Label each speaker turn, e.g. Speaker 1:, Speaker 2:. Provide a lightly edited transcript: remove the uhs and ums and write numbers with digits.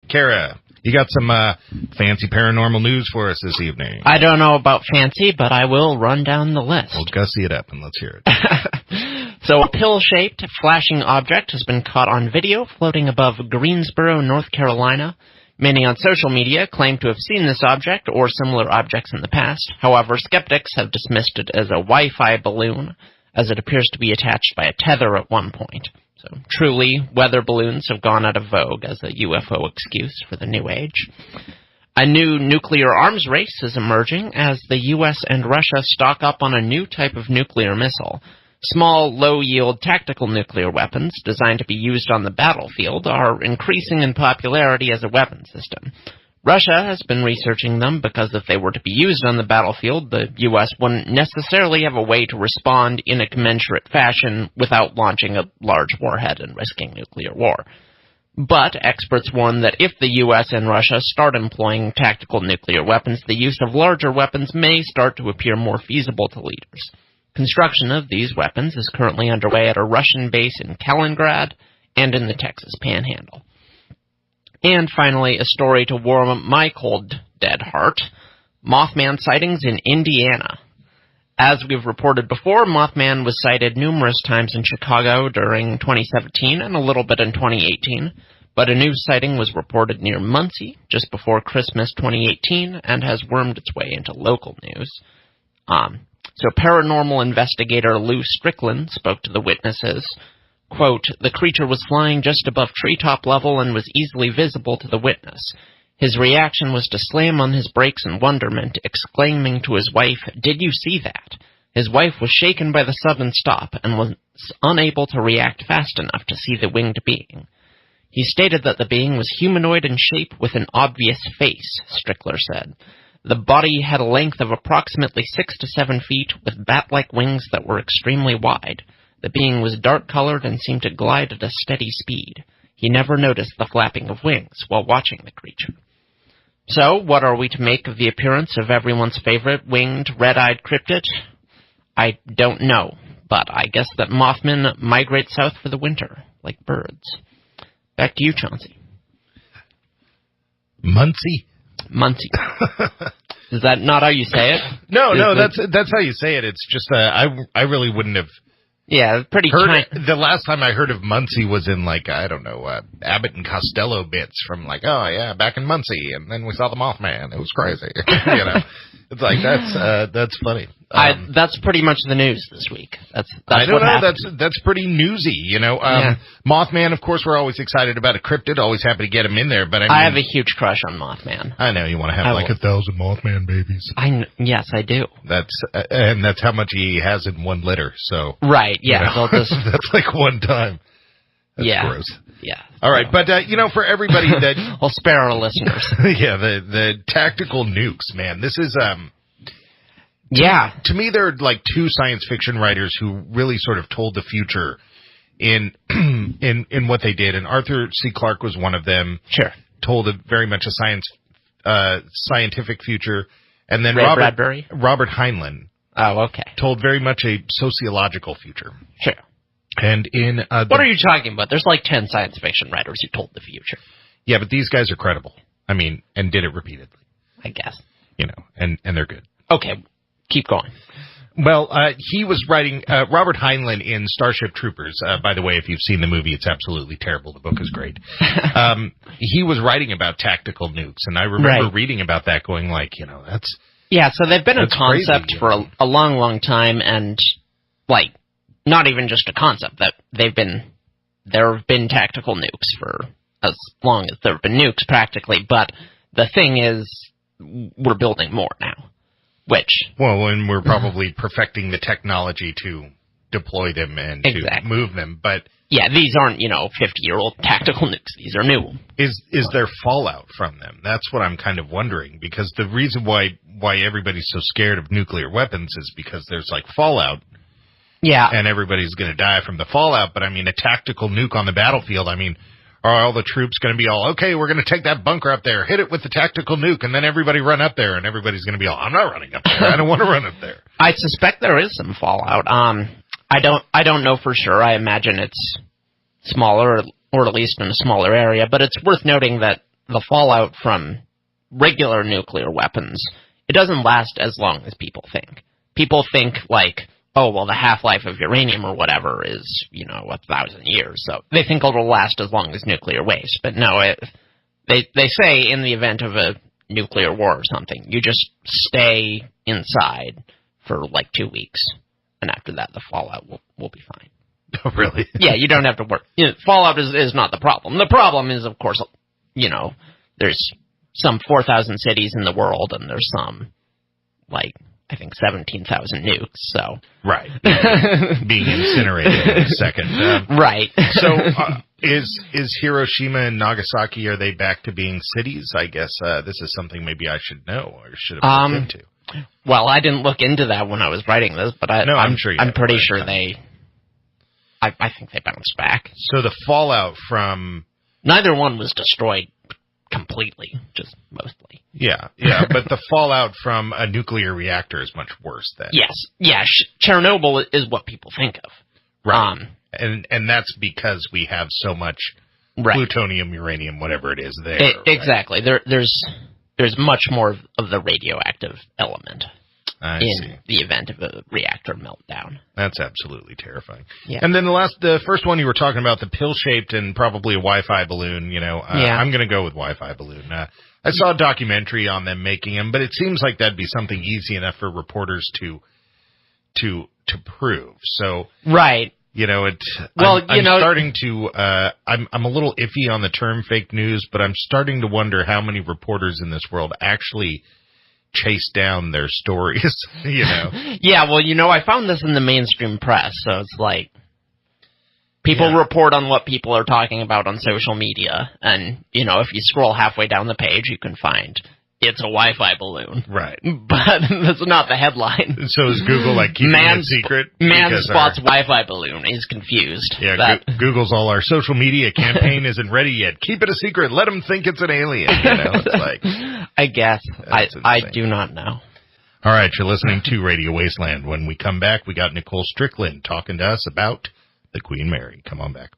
Speaker 1: Kara, you got some fancy paranormal news for us this evening.
Speaker 2: I don't know about fancy, but I will run down the list.
Speaker 1: Well, gussy it up and let's hear it.
Speaker 2: So a pill-shaped, flashing object has been caught on video floating above Greensboro, North Carolina. Many on social media claim to have seen this object or similar objects in the past. However, skeptics have dismissed it as a Wi-Fi balloon, as it appears to be attached by a tether at one point. So, truly, weather balloons have gone out of vogue as a UFO excuse for the new age. A new nuclear arms race is emerging as the U.S. and Russia stock up on a new type of nuclear missile. Small, low-yield tactical nuclear weapons designed to be used on the battlefield are increasing in popularity as a weapon system. Russia has been researching them because if they were to be used on the battlefield, the U.S. wouldn't necessarily have a way to respond in a commensurate fashion without launching a large warhead and risking nuclear war. But experts warn that if the U.S. and Russia start employing tactical nuclear weapons, the use of larger weapons may start to appear more feasible to leaders. Construction of these weapons is currently underway at a Russian base in Kaliningrad and in the Texas Panhandle. And finally, a story to warm my cold, dead heart. Mothman sightings in Indiana. As we've reported before, Mothman was sighted numerous times in Chicago during 2017 and a little bit in 2018, but a new sighting was reported near Muncie just before Christmas 2018 and has wormed its way into local news. So paranormal investigator Lou Strickland spoke to the witnesses. Quote, "The creature was flying just above treetop level and was easily visible to the witness. His reaction was to slam on his brakes in wonderment, exclaiming to his wife, 'Did you see that?' His wife was shaken by the sudden stop and was unable to react fast enough to see the winged being. He stated that the being was humanoid in shape with an obvious face," Strickler said. "The body had a length of approximately 6 to 7 feet with bat-like wings that were extremely wide. The being was dark-colored and seemed to glide at a steady speed. He never noticed the flapping of wings while watching the creature." So, what are we to make of the appearance of everyone's favorite winged, red-eyed cryptid? I don't know, but I guess that Mothman migrate south for the winter, like birds. Back to you, Chauncey.
Speaker 1: Muncie?
Speaker 2: Muncie. Is that not how you say it?
Speaker 1: No, that's how you say it. It's just, I really wouldn't have...
Speaker 2: Yeah, pretty
Speaker 1: The last time I heard of Muncie was in, like, I don't know, Abbott and Costello bits from, like, oh, yeah, back in Muncie, and then we saw the Mothman. It was crazy. You know, it's like, that's funny.
Speaker 2: That's pretty much the news this week. That's
Speaker 1: I don't
Speaker 2: what
Speaker 1: know.
Speaker 2: happened.
Speaker 1: That's pretty newsy, you know.
Speaker 2: Yeah.
Speaker 1: Mothman, of course, we're always excited about a cryptid. Always happy to get him in there. But I
Speaker 2: have a huge crush on Mothman.
Speaker 1: I know you want to have 1,000 Mothman babies.
Speaker 2: Yes, I do.
Speaker 1: That's how much he has in one litter. So
Speaker 2: right, yeah.
Speaker 1: You know, that's like one time. That's gross.
Speaker 2: Yeah.
Speaker 1: All right, but you know, for everybody that
Speaker 2: I'll spare our listeners.
Speaker 1: Yeah, the tactical nukes, man. This is
Speaker 2: Yeah.
Speaker 1: To me, there are like two science fiction writers who really sort of told the future in what they did. And Arthur C. Clarke was one of them.
Speaker 2: Sure.
Speaker 1: Told very much a scientific future. And then Robert Heinlein.
Speaker 2: Oh, okay.
Speaker 1: Told very much a sociological future.
Speaker 2: Sure.
Speaker 1: And in
Speaker 2: what are you talking about? There's like 10 science fiction writers who told the future.
Speaker 1: Yeah, but these guys are credible. I mean, and did it repeatedly.
Speaker 2: I guess.
Speaker 1: You know, and they're good.
Speaker 2: Okay. Keep going.
Speaker 1: Well, he was writing, Robert Heinlein in Starship Troopers. By the way, if you've seen the movie, it's absolutely terrible. The book is great. He was writing about tactical nukes, and I remember reading about that going like, you know, that's...
Speaker 2: Yeah, so they've been a concept for a long, long time, and, like, not even just a concept, that there have been tactical nukes for as long as there have been nukes, practically, but the thing is, we're building more now.
Speaker 1: And we're probably perfecting the technology to deploy them and to move them, but...
Speaker 2: Yeah, these aren't, 50-year-old tactical nukes. These are new.
Speaker 1: Is there fallout from them? That's what I'm kind of wondering, because the reason why everybody's so scared of nuclear weapons is because there's, like, fallout.
Speaker 2: Yeah.
Speaker 1: And everybody's going to die from the fallout, but, I mean, a tactical nuke on the battlefield, I mean... Are all the troops going to be all, okay, we're going to take that bunker up there, hit it with the tactical nuke, and then everybody run up there, and everybody's going to be all, I'm not running up there. I don't want to run up there.
Speaker 2: I suspect there is some fallout. I don't know for sure. I imagine it's smaller, or at least in a smaller area, but it's worth noting that the fallout from regular nuclear weapons, it doesn't last as long as people think. People think, like, oh, well, the half-life of uranium or whatever is, 1,000 years, so they think it'll last as long as nuclear waste. But no, they say in the event of a nuclear war or something, you just stay inside for, 2 weeks, and after that, the fallout will be fine.
Speaker 1: Oh, really?
Speaker 2: Yeah, you don't have to work. Fallout is not the problem. The problem is, of course, there's some 4,000 cities in the world, and there's some, I think 17,000 nukes, so...
Speaker 1: Right. Being incinerated in a second.
Speaker 2: Right.
Speaker 1: So, is Hiroshima and Nagasaki, are they back to being cities? I guess this is something maybe I should know, or should have looked into.
Speaker 2: Well, I didn't look into that when I was writing this, but I'm pretty sure they... I think they bounced back.
Speaker 1: So the fallout from...
Speaker 2: Neither one was destroyed completely, just mostly.
Speaker 1: Yeah, but the fallout from a nuclear reactor is much worse then.
Speaker 2: Yes, yeah, Chernobyl is what people think of.
Speaker 1: Right, and that's because we have so much plutonium, uranium, whatever it is there.
Speaker 2: Exactly, there's much more of the radioactive element in the event of a reactor meltdown.
Speaker 1: That's absolutely terrifying.
Speaker 2: Yeah.
Speaker 1: And then the first one you were talking about, the pill-shaped and probably a Wi-Fi balloon, I'm going to go with Wi-Fi balloon. I saw a documentary on them making them, but it seems like that'd be something easy enough for reporters to prove. So,
Speaker 2: right.
Speaker 1: I'm starting to, I'm a little iffy on the term fake news, but I'm starting to wonder how many reporters in this world actually chase down their stories,
Speaker 2: Yeah, well, I found this in the mainstream press, so it's like people report on what people are talking about on social media, and, if you scroll halfway down the page, you can find it's a Wi-Fi balloon.
Speaker 1: Right.
Speaker 2: But that's not the headline.
Speaker 1: So is Google, keeping it secret?
Speaker 2: Man spots Wi-Fi balloon. He's confused.
Speaker 1: Yeah, Google's all, our social media campaign isn't ready yet. Keep it a secret. Let them think it's an alien. It's like...
Speaker 2: I guess. I do not know.
Speaker 1: All right, you're listening to Radio Wasteland. When we come back, we got Nicole Strickland talking to us about the Queen Mary. Come on back.